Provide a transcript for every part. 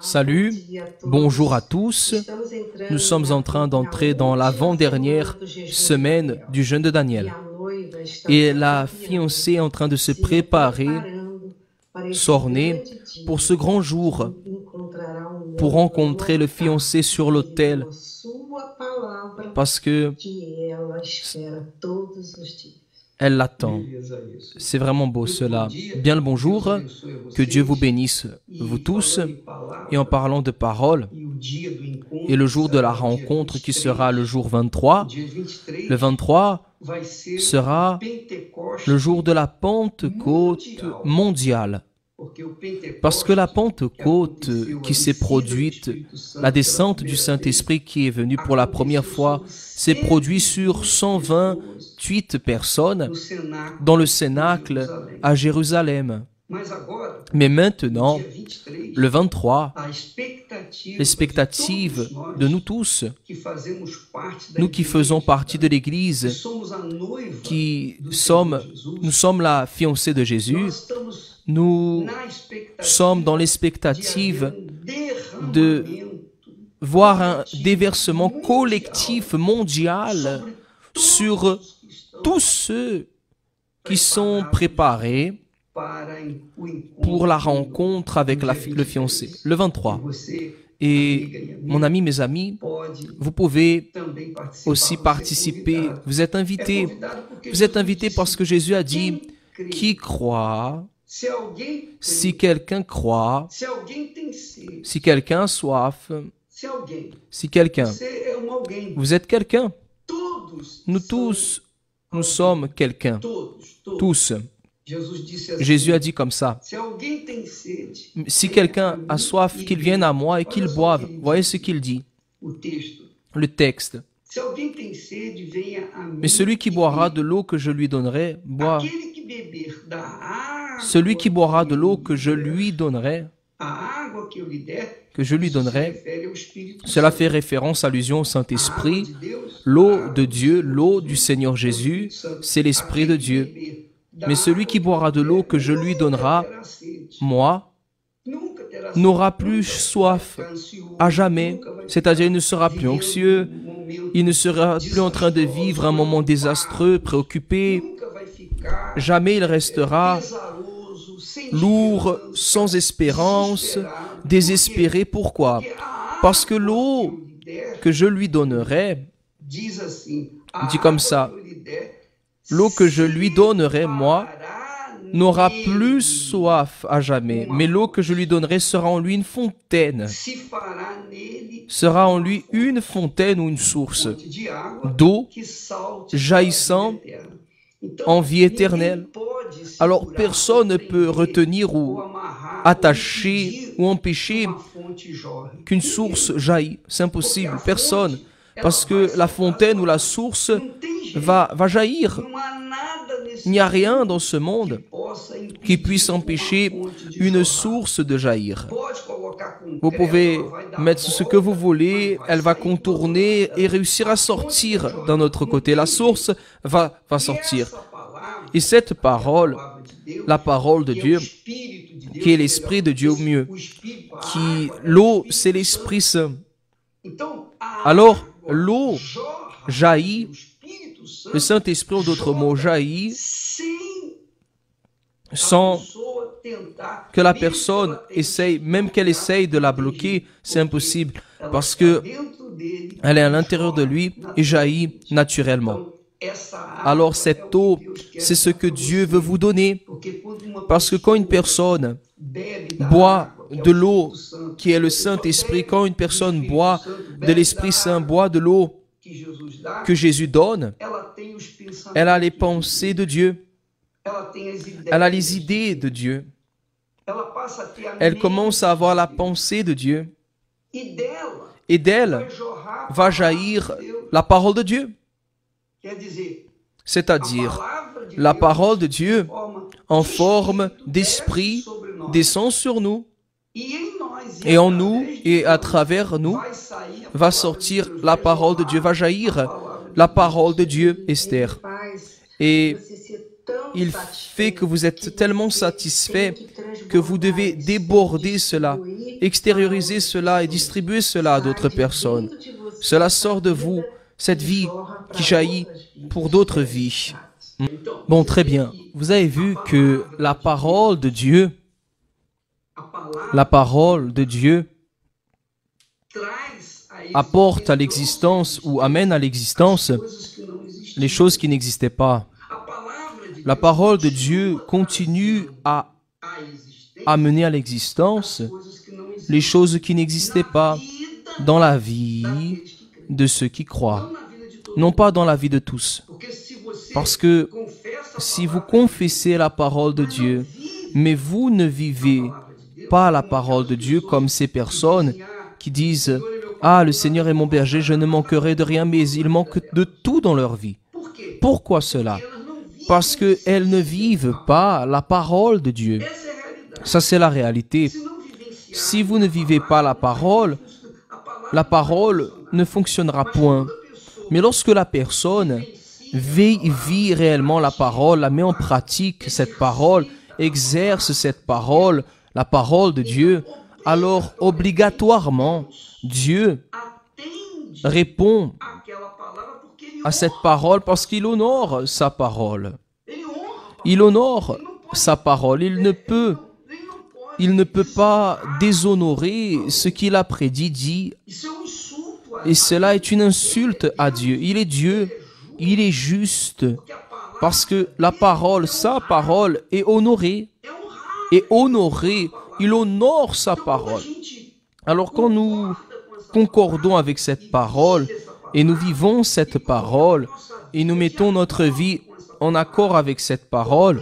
Salut, bonjour à tous. Nous sommes en train d'entrer dans l'avant-dernière semaine du jeûne de Daniel. Et la fiancée est en train de se préparer, s'orner, pour ce grand jour, pour rencontrer le fiancé sur l'autel, parce que elle l'attend. C'est vraiment beau cela. Bien le bonjour, que Dieu vous bénisse, vous tous. Et en parlant de parole, et le jour de la rencontre qui sera le jour 23, le 23 sera le jour de la Pentecôte mondiale. Parce que la Pentecôte qui s'est produite, la descente du Saint-Esprit qui est venue pour la première fois, s'est produite sur 128 personnes dans le Cénacle à Jérusalem. Mais maintenant, le 23, l'expectative de nous tous, nous qui faisons partie de l'Église, nous sommes la fiancée de Jésus, nous sommes dans l'expectative de voir un déversement collectif mondial sur tous ceux qui sont préparés pour la rencontre avec le fiancé, le 23. Et mon ami, mes amis, vous pouvez aussi participer. Vous êtes invités. Vous êtes invités parce que Jésus a dit, qui croit, si quelqu'un croit, si quelqu'un a soif, si quelqu'un, vous êtes quelqu'un. Nous tous, nous sommes quelqu'un. Tous. Jésus a dit comme ça, si quelqu'un a soif, qu'il vienne à moi et qu'il boive. Voyez ce qu'il dit, le texte. Mais celui qui boira de l'eau que je lui donnerai, boit. Celui qui boira de l'eau que je lui donnerai, cela fait référence, allusion au Saint-Esprit. L'eau de Dieu, l'eau du Seigneur Jésus, c'est l'Esprit de Dieu. Mais celui qui boira de l'eau que je lui donnerai, moi, n'aura plus soif à jamais. C'est-à-dire, il ne sera plus anxieux, il ne sera plus en train de vivre un moment désastreux, préoccupé. Jamais il restera lourd, sans espérance, désespéré. Pourquoi? Parce que l'eau que je lui donnerai, dit comme ça, l'eau que je lui donnerai, moi, n'aura plus soif à jamais, mais l'eau que je lui donnerai sera en lui une fontaine. Sera en lui une fontaine ou une source d'eau jaillissant en vie éternelle. Alors personne ne peut retenir ou attacher ou empêcher qu'une source jaillit. C'est impossible. Personne. Parce que la fontaine ou la source va jaillir. Il n'y a rien dans ce monde qui puisse empêcher une source de jaillir. Vous pouvez mettre ce que vous voulez, elle va contourner et réussir à sortir d'un autre côté. La source va sortir. Et cette parole, la parole de Dieu, qui est l'Esprit de Dieu au mieux, l'eau, c'est l'Esprit Saint. Alors, l'eau jaillit, le Saint-Esprit, en d'autres mots, jaillit sans que la personne essaye, même qu'elle essaye de la bloquer, c'est impossible, parce que elle est à l'intérieur de lui et jaillit naturellement. Alors cette eau, c'est ce que Dieu veut vous donner, parce que quand une personne boit de l'eau qui est le Saint-Esprit, quand une personne boit de l'Esprit Saint, boit de l'eau que Jésus donne, elle a les pensées de Dieu, elle a les idées de Dieu, elle commence à avoir la pensée de Dieu, et d'elle va jaillir la parole de Dieu. C'est-à-dire, la parole de Dieu, en forme d'esprit, descend sur nous, et en nous, et à travers nous, va sortir la parole de Dieu, va jaillir la parole de Dieu, Esther. Et il fait que vous êtes tellement satisfait que vous devez déborder cela. extériorisez cela et distribuez cela à d'autres personnes. Cela sort de vous, cette vie qui jaillit pour d'autres vies. Bon, très bien. Vous avez vu que la parole de Dieu apporte à l'existence ou amène à l'existence les choses qui n'existaient pas. La parole de Dieu continue à amener à l'existence les choses qui n'existaient pas dans la vie de ceux qui croient, non pas dans la vie de tous. Parce que si vous confessez la parole de Dieu, mais vous ne vivez pas la parole de Dieu comme ces personnes qui disent « Ah, le Seigneur est mon berger, je ne manquerai de rien, mais il manque de tout dans leur vie. » Pourquoi cela? Parce qu'elles ne vivent pas la parole de Dieu. Ça, c'est la réalité. Si vous ne vivez pas la parole ne fonctionnera point. Mais lorsque la personne vit réellement la parole, la met en pratique, cette parole, exerce cette parole, la parole de Dieu, alors obligatoirement, Dieu répond à cette parole parce qu'il honore sa parole. Il honore sa parole. Il ne peut pas déshonorer ce qu'il a prédit, dit. Et cela est une insulte à Dieu. Il est Dieu, il est juste, parce que la parole, sa parole est honorée. Et honorée, il honore sa parole. Alors quand nous concordons avec cette parole, et nous vivons cette parole, et nous mettons notre vie en accord avec cette parole,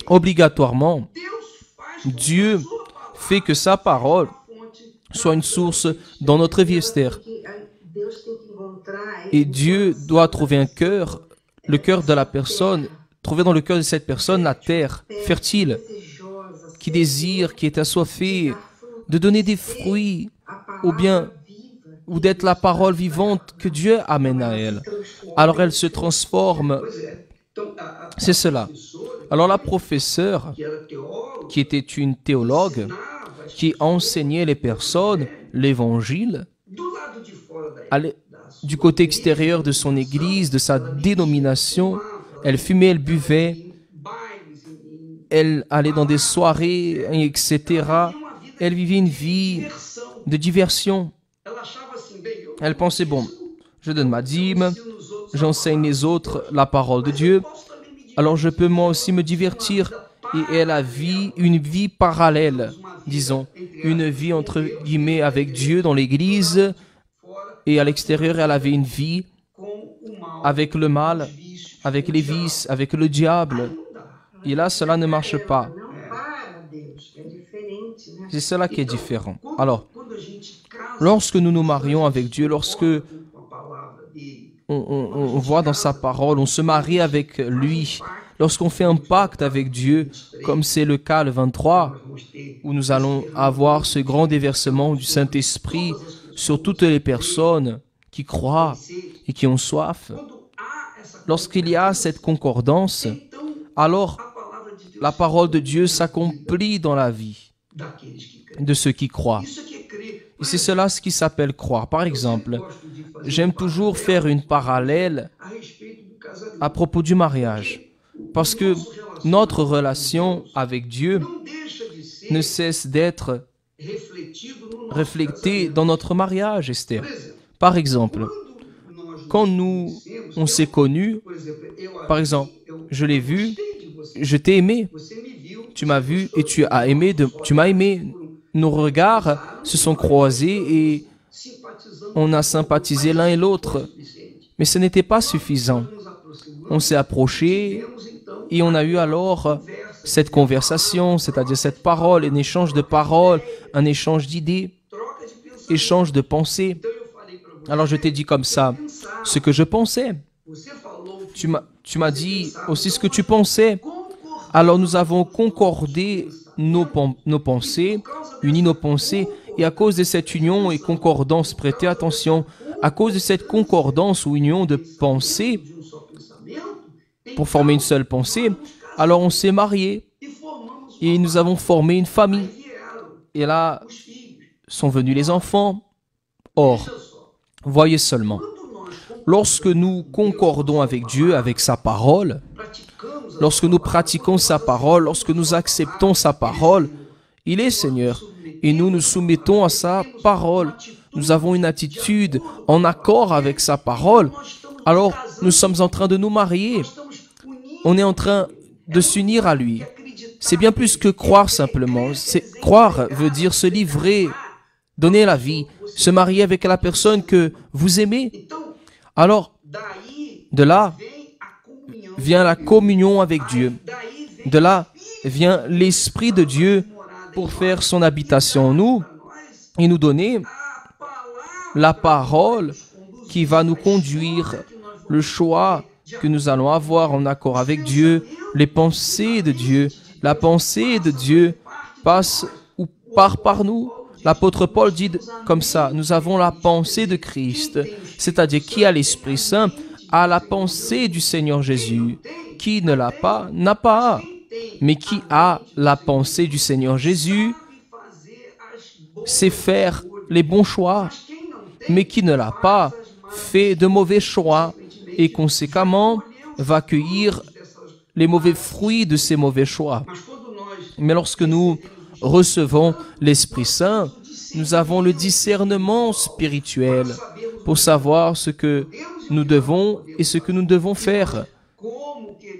obligatoirement, Dieu fait que sa parole soit une source dans notre vie, Esther. Et Dieu doit trouver un cœur, le cœur de la personne, trouver dans le cœur de cette personne la terre fertile, qui désire, qui est assoiffée de donner des fruits, ou d'être la parole vivante que Dieu amène à elle. Alors elle se transforme. C'est cela. Alors la professeure, qui était une théologue, qui enseignait les personnes l'évangile, du côté extérieur de son église, de sa dénomination, elle fumait, elle buvait, elle allait dans des soirées, etc. Elle vivait une vie de diversion. Elle pensait, bon, je donne ma dîme, j'enseigne les autres la parole de Dieu, alors je peux moi aussi me divertir. Et elle a une vie parallèle, disons, une vie entre guillemets avec Dieu dans l'église, et à l'extérieur, elle avait une vie avec le mal, avec les vices, avec le diable. Et là, cela ne marche pas. C'est cela qui est différent. Alors, lorsque nous nous marions avec Dieu, lorsque on voit dans sa parole, on se marie avec lui, lorsqu'on fait un pacte avec Dieu, comme c'est le cas le 23, où nous allons avoir ce grand déversement du Saint-Esprit sur toutes les personnes qui croient et qui ont soif. Lorsqu'il y a cette concordance, alors la parole de Dieu s'accomplit dans la vie de ceux qui croient. Et c'est cela ce qui s'appelle croire. Par exemple, j'aime toujours faire une parallèle à propos du mariage. Parce que notre relation avec Dieu ne cesse d'être reflétée dans notre mariage, Esther. Par exemple, quand on s'est connus, par exemple, je l'ai vu, je t'ai aimé, tu m'as vu et tu m'as aimé. Nos regards se sont croisés et on a sympathisé l'un et l'autre. Mais ce n'était pas suffisant. On s'est approchés et on a eu alors cette conversation, c'est-à-dire cette parole, un échange de paroles, un échange d'idées, échange de pensées. Alors je t'ai dit comme ça ce que je pensais. Tu m'as dit aussi ce que tu pensais. Alors nous avons concordé nos pensées, uni nos pensées, et à cause de cette union et concordance, prêtez attention, à cause de cette concordance ou union de pensées, pour former une seule pensée, alors on s'est mariés et nous avons formé une famille. Et là, sont venus les enfants. Or, voyez seulement, lorsque nous concordons avec Dieu, avec sa parole, lorsque nous pratiquons sa parole, lorsque nous acceptons sa parole, il est Seigneur et nous nous soumettons à sa parole. Nous avons une attitude en accord avec sa parole. Alors, nous sommes en train de nous marier. On est en train de s'unir à lui. C'est bien plus que croire simplement. Croire veut dire se livrer, donner la vie, se marier avec la personne que vous aimez. Alors, de là vient la communion avec Dieu. De là vient l'Esprit de Dieu pour faire son habitation en nous et nous donner la parole qui va nous conduire, le choix que nous allons avoir en accord avec Dieu, les pensées de Dieu. La pensée de Dieu passe ou part par nous. L'apôtre Paul dit comme ça, nous avons la pensée de Christ, c'est-à-dire qui a l'Esprit Saint a la pensée du Seigneur Jésus. Qui ne l'a pas, n'a pas. Mais qui a la pensée du Seigneur Jésus, sait faire les bons choix. Mais qui ne l'a pas, fait de mauvais choix et conséquemment va cueillir les mauvais fruits de ces mauvais choix. Mais lorsque nous recevons l'Esprit Saint, nous avons le discernement spirituel pour savoir ce que nous devons et ce que nous devons faire.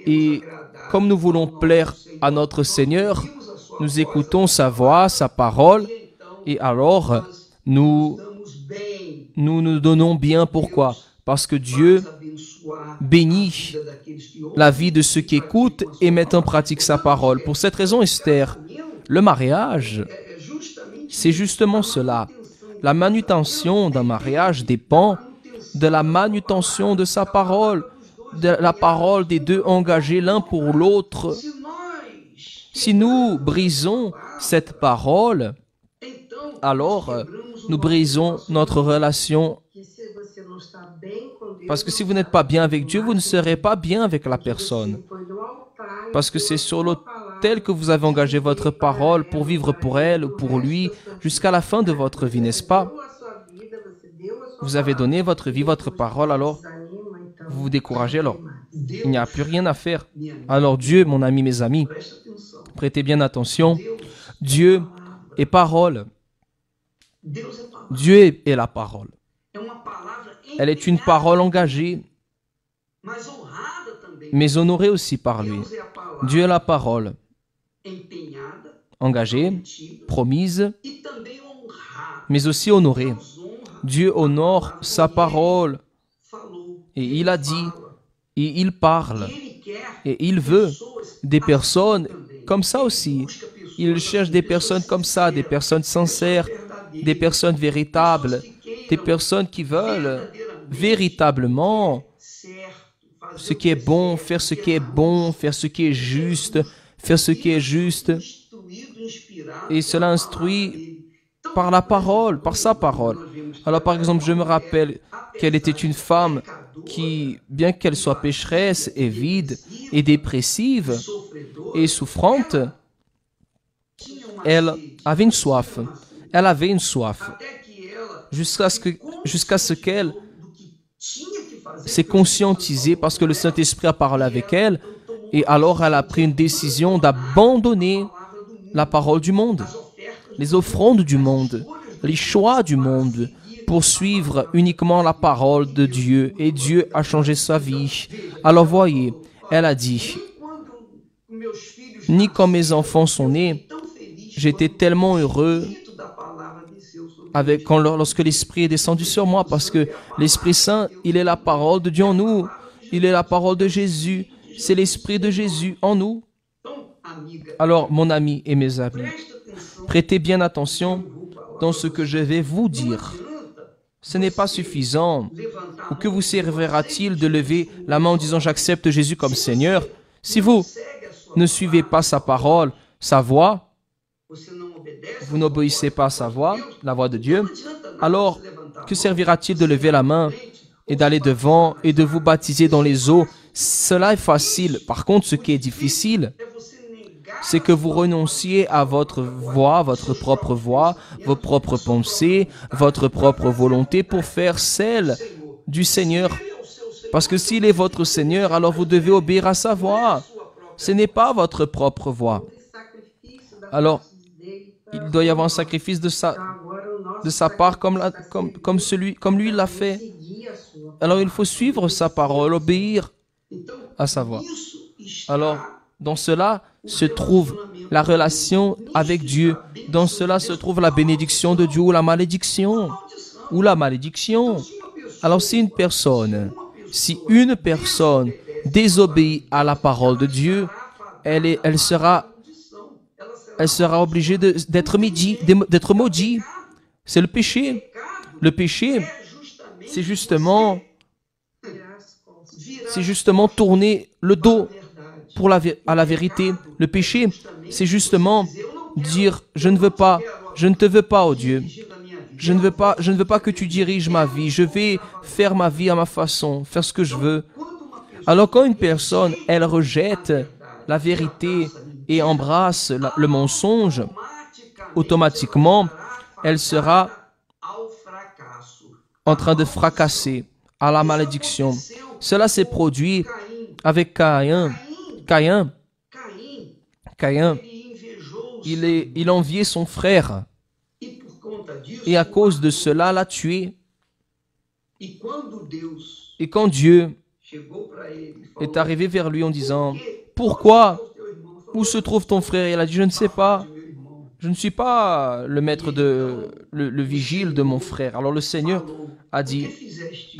Et comme nous voulons plaire à notre Seigneur, nous écoutons sa voix, sa parole, et alors nous nous donnons bien. Pourquoi? Parce que Dieu bénit la vie de ceux qui écoutent et mettent en pratique sa parole. Pour cette raison, Esther, le mariage, c'est justement cela. La manutention d'un mariage dépend de la manutention de sa parole, de la parole des deux engagés l'un pour l'autre. Si nous brisons cette parole, alors nous brisons notre relation. Parce que si vous n'êtes pas bien avec Dieu, vous ne serez pas bien avec la personne. Parce que c'est sur l'autel que vous avez engagé votre parole pour vivre pour elle ou pour lui jusqu'à la fin de votre vie, n'est-ce pas? Vous avez donné votre vie, votre parole, alors vous vous découragez, alors il n'y a plus rien à faire. Alors Dieu, mon ami, mes amis, prêtez bien attention. Dieu est parole. Dieu est la parole. Elle est une parole engagée, mais honorée aussi par lui. Dieu est la parole engagée, promise, mais aussi honorée. Dieu honore sa parole. Et il a dit, et il parle, et il veut des personnes comme ça aussi. Il cherche des personnes comme ça, des personnes sincères, des personnes véritables, des personnes qui veulent véritablement ce qui est bon, faire ce qui est bon, faire ce qui est juste, faire ce qui est juste. Et cela instruit par la parole, par sa parole. Alors par exemple, je me rappelle qu'elle était une femme qui, bien qu'elle soit pécheresse et vide et dépressive et souffrante, elle avait une soif. Elle avait une soif. Jusqu'à ce qu'elle s'est conscientisée parce que le Saint-Esprit a parlé avec elle et alors elle a pris une décision d'abandonner la parole du monde, les offrandes du monde, les choix du monde pour suivre uniquement la parole de Dieu et Dieu a changé sa vie. Alors voyez, elle a dit, ni quand mes enfants sont nés, j'étais tellement heureux lorsque l'Esprit est descendu sur moi, parce que l'Esprit Saint, il est la parole de Dieu en nous. Il est la parole de Jésus. C'est l'Esprit de Jésus en nous. Alors, mon ami et mes amis, prêtez bien attention dans ce que je vais vous dire. Ce n'est pas suffisant. Ou que vous servira-t-il de lever la main en disant « J'accepte Jésus comme Seigneur » si vous ne suivez pas sa parole, sa voix, vous n'obéissez pas à sa voix, la voix de Dieu, alors que servira-t-il de lever la main et d'aller devant et de vous baptiser dans les eaux? Cela est facile. Par contre, ce qui est difficile, c'est que vous renonciez à votre voix, votre propre voix, vos propres pensées, votre propre volonté pour faire celle du Seigneur. Parce que s'il est votre Seigneur, alors vous devez obéir à sa voix. Ce n'est pas votre propre voix. Alors, il doit y avoir un sacrifice de sa part comme lui l'a fait. Alors, il faut suivre sa parole, obéir à sa voix. Alors, dans cela se trouve la relation avec Dieu. Dans cela se trouve la bénédiction de Dieu ou la malédiction. Ou la malédiction. Alors, si une personne désobéit à la parole de Dieu, elle sera obligée d'être maudite. C'est le péché. Le péché, c'est justement tourner le dos à la vérité. Le péché, c'est justement dire je ne te veux pas, oh Dieu. Je ne veux pas que tu diriges ma vie. Je vais faire ma vie à ma façon, faire ce que je veux. Alors quand une personne, elle rejette la vérité et embrasse le mensonge, automatiquement, elle sera en train de fracasser à la malédiction. Cela s'est produit avec Caïn. Caïn, il enviait son frère et à cause de cela l'a tué. Et quand Dieu est arrivé vers lui en disant « Pourquoi? Où se trouve ton frère ?» Il a dit « Je ne sais pas. Je ne suis pas le maître le vigile de mon frère. » Alors le Seigneur a dit «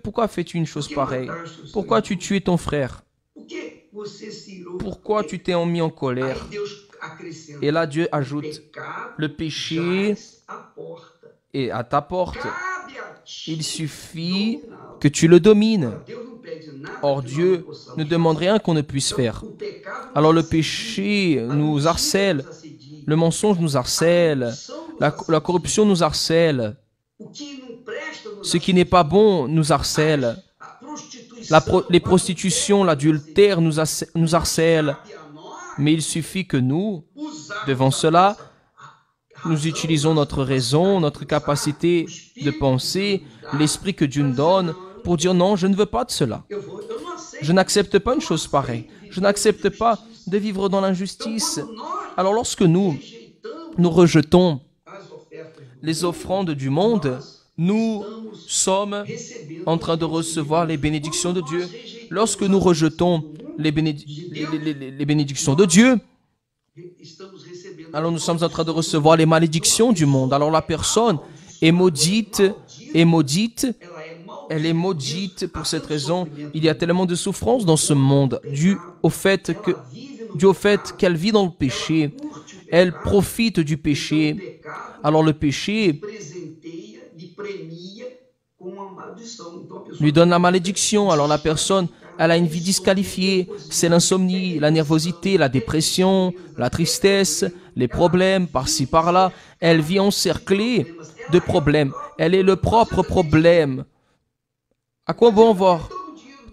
Pourquoi fais-tu une chose pareille? Pourquoi tu tues ton frère? Pourquoi tu t'es mis en colère? » Et là Dieu ajoute « Le péché est à ta porte. Il suffit que tu le domines. » Or Dieu ne demande rien qu'on ne puisse faire. Alors le péché nous harcèle, le mensonge nous harcèle, la corruption nous harcèle, ce qui n'est pas bon nous harcèle, les prostitutions, l'adultère nous harcèlent. Mais il suffit que nous, devant cela, nous utilisons notre raison, notre capacité de penser, l'esprit que Dieu nous donne, pour dire non, je ne veux pas de cela. Je n'accepte pas une chose pareille. Je n'accepte pas de vivre dans l'injustice. Alors lorsque nous rejetons les offrandes du monde, nous sommes en train de recevoir les bénédictions de Dieu. Lorsque nous rejetons les bénédictions de Dieu, alors nous sommes en train de recevoir les malédictions du monde. Alors la personne est maudite, elle est maudite pour cette raison. Il y a tellement de souffrances dans ce monde dû au fait qu'elle vit dans le péché. Elle profite du péché. Alors le péché lui donne la malédiction. Alors la personne, elle a une vie disqualifiée. C'est l'insomnie, la nervosité, la dépression, la tristesse, les problèmes par-ci par-là. Elle vit encerclée de problèmes. Elle est le propre problème. À quoi bon avoir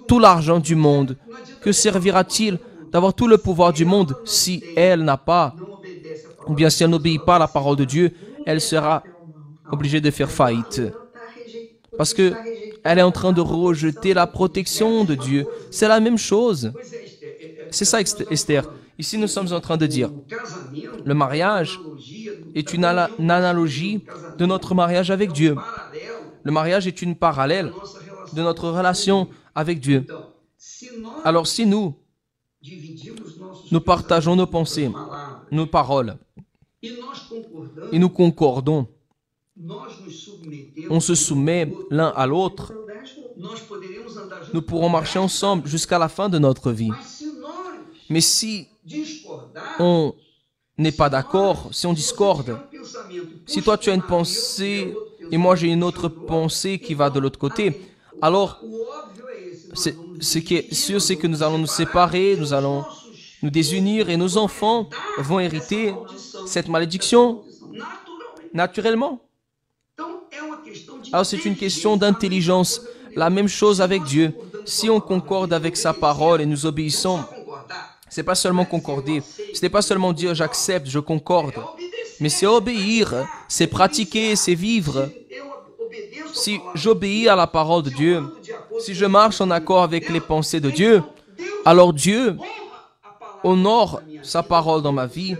tout l'argent du monde? Que servira-t-il d'avoir tout le pouvoir du monde si elle n'a pas, ou bien si elle n'obéit pas à la parole de Dieu, elle sera obligée de faire faillite. Parce que elle est en train de rejeter la protection de Dieu. C'est la même chose. C'est ça, Esther. Ici, nous sommes en train de dire, le mariage est une analogie de notre mariage avec Dieu. Le mariage est une parallèle de notre relation avec Dieu. Alors, si nous partageons nos pensées, nos paroles, et nous concordons, on se soumet l'un à l'autre, nous pourrons marcher ensemble jusqu'à la fin de notre vie. Mais si on n'est pas d'accord, si on discorde, si toi tu as une pensée et moi j'ai une autre pensée qui va de l'autre côté, alors ce qui est sûr, c'est que nous allons nous séparer, nous allons nous désunir et nos enfants vont hériter cette malédiction naturellement. Alors c'est une question d'intelligence. La même chose avec Dieu. Si on concorde avec sa parole et nous obéissons, C'est pas seulement concorder. Ce n'est pas seulement dire j'accepte, je concorde. Mais c'est obéir, c'est pratiquer, c'est vivre. Si j'obéis à la parole de Dieu, si je marche en accord avec les pensées de Dieu, alors Dieu honore sa parole dans ma vie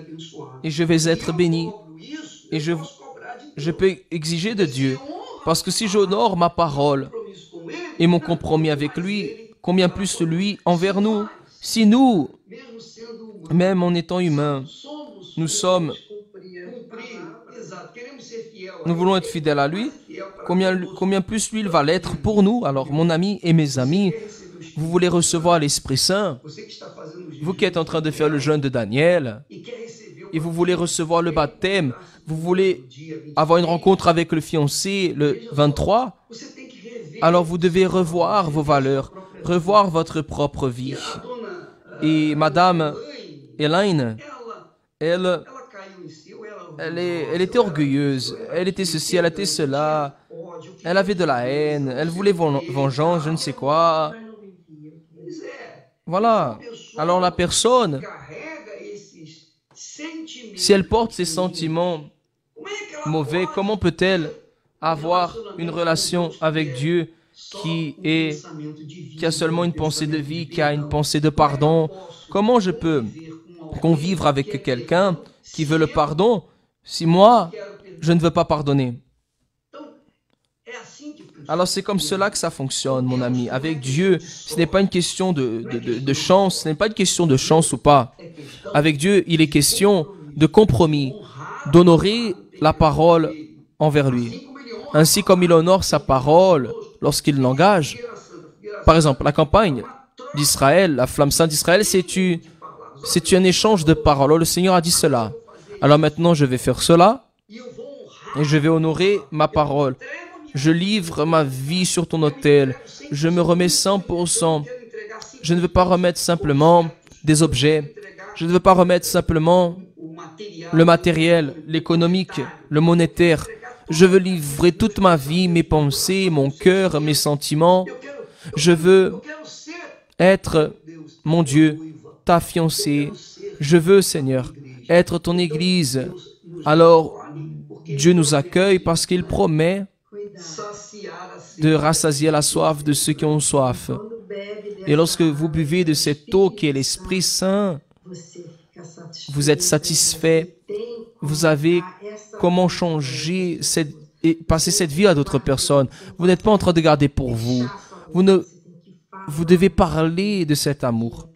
et je vais être béni. Et je peux exiger de Dieu. Parce que si j'honore ma parole et mon compromis avec lui, combien plus lui envers nous. Si nous, même en étant humains, nous voulons être fidèles à lui, combien plus lui il va l'être pour nous. Alors mon ami et mes amis, vous voulez recevoir l'Esprit Saint, vous qui êtes en train de faire le jeûne de Daniel, et vous voulez recevoir le baptême, vous voulez avoir une rencontre avec le fiancé le 23, alors vous devez revoir vos valeurs, revoir votre propre vie. Et Madame Elaine, elle était orgueilleuse, elle était ceci, elle était cela, elle avait de la haine, elle voulait vengeance, je ne sais quoi. Voilà. Alors la personne, si elle porte ces sentiments mauvais, comment peut-elle avoir une relation avec Dieu qui a seulement une pensée de vie, qui a une pensée de pardon? Comment je peux convivre avec quelqu'un qui veut le pardon si moi, je ne veux pas pardonner? Alors c'est comme cela que ça fonctionne, mon ami. Avec Dieu, ce n'est pas une question de chance, ce n'est pas une question de chance ou pas. Avec Dieu, il est question de compromis, d'honorer la parole envers lui. Ainsi comme il honore sa parole lorsqu'il l'engage. Par exemple, la campagne d'Israël, la flamme sainte d'Israël, c'est un échange de paroles. Le Seigneur a dit cela. Alors maintenant, je vais faire cela et je vais honorer ma parole. Je livre ma vie sur ton autel. Je me remets 100%. Je ne veux pas remettre simplement des objets. Je ne veux pas remettre simplement le matériel, l'économique, le monétaire. Je veux livrer toute ma vie, mes pensées, mon cœur, mes sentiments. Je veux être, mon Dieu, ta fiancée. Je veux, Seigneur, être ton Église. Alors, Dieu nous accueille parce qu'il promet de rassasier la soif de ceux qui ont soif. Et lorsque vous buvez de cette eau qui est l'Esprit Saint, vous êtes satisfait. Vous avez comment changer et passer cette vie à d'autres personnes. Vous n'êtes pas en train de garder pour vous. Vous devez parler de cet amour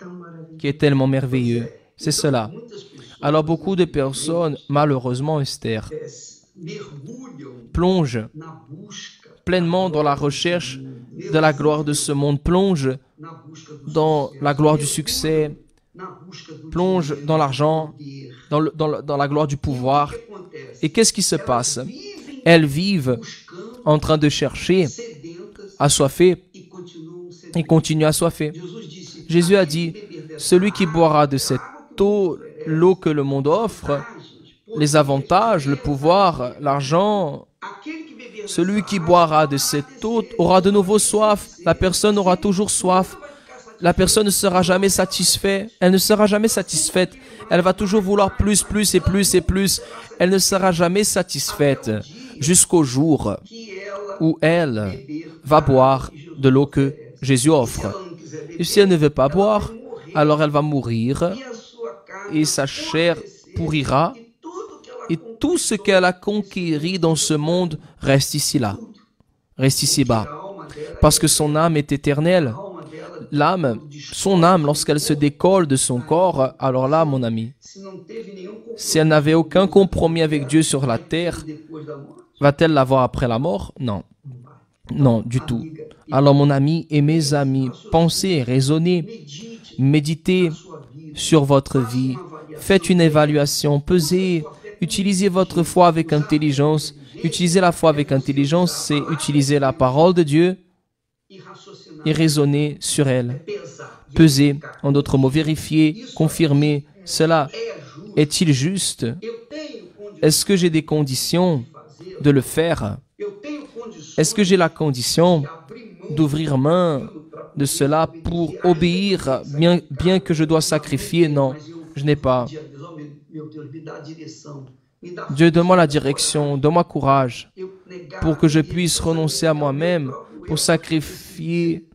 qui est tellement merveilleux. C'est cela. Alors beaucoup de personnes, malheureusement, Esther, plongent pleinement dans la recherche de la gloire de ce monde, plongent dans la gloire du succès, plongent dans l'argent, dans la gloire du pouvoir. Et qu'est-ce qui se passe? Elles vivent en train de chercher, assoiffées, et continuent assoiffées. Jésus a dit, celui qui boira de cette eau, l'eau que le monde offre, les avantages, le pouvoir, l'argent, celui qui boira de cette eau aura de nouveau soif. La personne aura toujours soif. La personne ne sera jamais satisfaite. Elle ne sera jamais satisfaite. Elle va toujours vouloir plus, plus et plus et plus. Elle ne sera jamais satisfaite jusqu'au jour où elle va boire de l'eau que Jésus offre. Et si elle ne veut pas boire, alors elle va mourir et sa chair pourrira et tout ce qu'elle a conquéri dans ce monde reste ici-là, reste ici-bas. Parce que son âme est éternelle. Son âme, lorsqu'elle se décolle de son corps, alors là, mon ami, si elle n'avait aucun compromis avec Dieu sur la terre, va-t-elle l'avoir après la mort? Non. Non, du tout. Alors, mon ami et mes amis, pensez, raisonnez, méditez sur votre vie, faites une évaluation, pesez, utilisez votre foi avec intelligence. Utiliser la foi avec intelligence, c'est utiliser la parole de Dieu et raisonner sur elle. Peser, en d'autres mots, vérifier, confirmer. Cela est-il juste? Est-ce que j'ai des conditions de le faire? Est-ce que j'ai la condition d'ouvrir main de cela pour obéir, bien que je dois sacrifier. Non, je n'ai pas. Dieu, donne-moi la direction, donne-moi courage pour que je puisse renoncer à moi-même, pour sacrifier,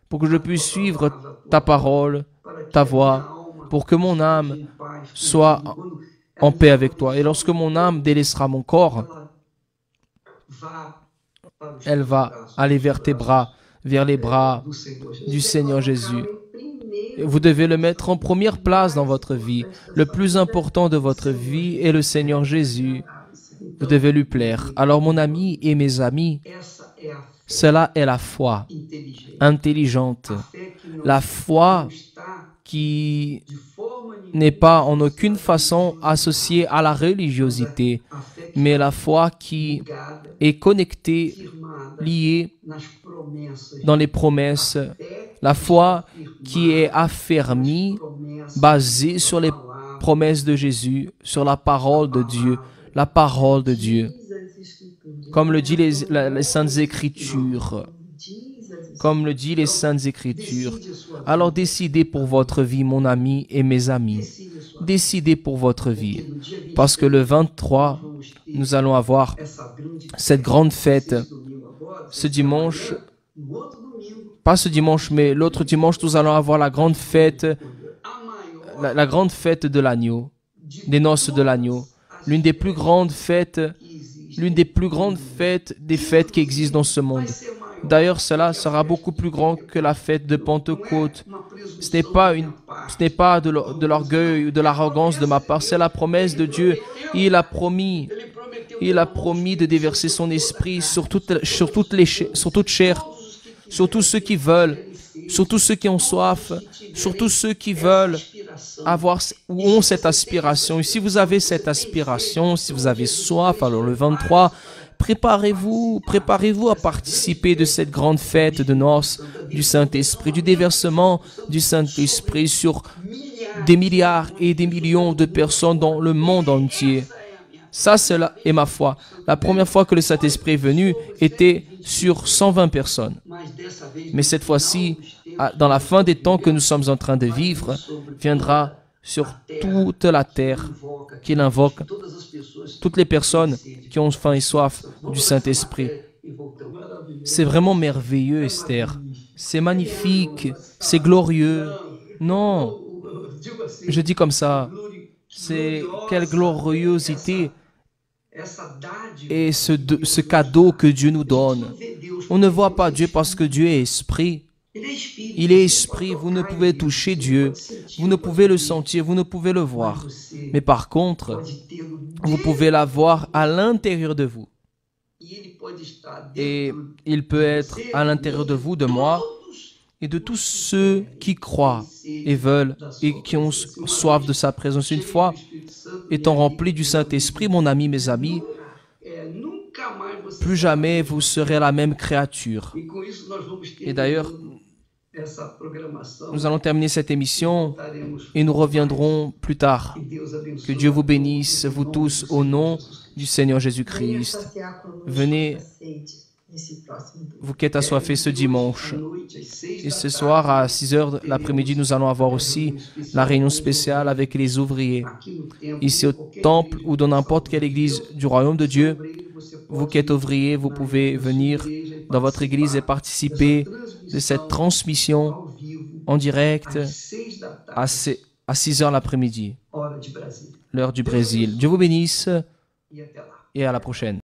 pour que je puisse suivre ta parole, ta voix, pour que mon âme soit en paix avec toi. Et lorsque mon âme délaissera mon corps, elle va aller vers tes bras, vers les bras du Seigneur Jésus. Vous devez le mettre en première place dans votre vie. Le plus important de votre vie est le Seigneur Jésus. Vous devez lui plaire. Alors, mon ami et mes amis, cela est la foi intelligente. La foi qui n'est pas en aucune façon associée à la religiosité, mais la foi qui est connectée, liée dans les promesses. La foi qui est affermie, basée sur les promesses de Jésus, sur la parole de Dieu. La parole de Dieu. Comme le dit les Saintes Écritures. Comme le dit les Saintes Écritures. Alors décidez pour votre vie, mon ami et mes amis. Décidez pour votre vie. Parce que le 23, nous allons avoir cette grande fête. Ce dimanche, pas ce dimanche, mais l'autre dimanche, nous allons avoir la grande fête, la grande fête de l'agneau, des noces de l'agneau. L'une des plus grandes fêtes des fêtes qui existent dans ce monde. D'ailleurs, cela sera beaucoup plus grand que la fête de Pentecôte. Ce n'est pas de l'orgueil ou de l'arrogance de ma part, c'est la promesse de Dieu. Il a promis de déverser son esprit sur toute chair, sur tous ceux qui veulent, sur tous ceux qui ont soif, sur tous ceux qui veulent avoir ou ont cette aspiration. Et si vous avez cette aspiration, si vous avez soif, alors le 23, préparez-vous à participer de cette grande fête de noces du Saint-Esprit, du déversement du Saint-Esprit sur des milliards et des millions de personnes dans le monde entier. Ça, cela est ma foi. La première fois que le Saint-Esprit est venu était sur 120 personnes. Mais cette fois-ci, dans la fin des temps que nous sommes en train de vivre, viendra sur toute la terre qu'il invoque toutes les personnes qui ont faim et soif du Saint-Esprit. C'est vraiment merveilleux, Esther. C'est magnifique, c'est glorieux. Non, je dis comme ça. C'est quelle gloriosité et ce cadeau que Dieu nous donne. On ne voit pas Dieu parce que Dieu est esprit. Il est esprit, vous ne pouvez toucher Dieu, vous ne pouvez le sentir, vous ne pouvez le voir. Mais par contre, vous pouvez l'avoir à l'intérieur de vous. Et il peut être à l'intérieur de vous, de moi, et de tous ceux qui croient et veulent et qui ont soif de sa présence. Une fois étant remplis du Saint-Esprit, mon ami, mes amis, plus jamais vous serez la même créature. Et d'ailleurs, nous allons terminer cette émission et nous reviendrons plus tard. Que Dieu vous bénisse, vous tous, au nom du Seigneur Jésus-Christ. Venez, vous qui êtes assoiffés ce dimanche. Et ce soir, à 6h de l'après-midi, nous allons avoir aussi la réunion spéciale avec les ouvriers. Ici au temple ou dans n'importe quelle église du royaume de Dieu, vous qui êtes ouvriers, vous pouvez venir dans votre église et participer de cette transmission en direct à 6h l'après-midi, l'heure du Brésil. Dieu vous bénisse et à la prochaine.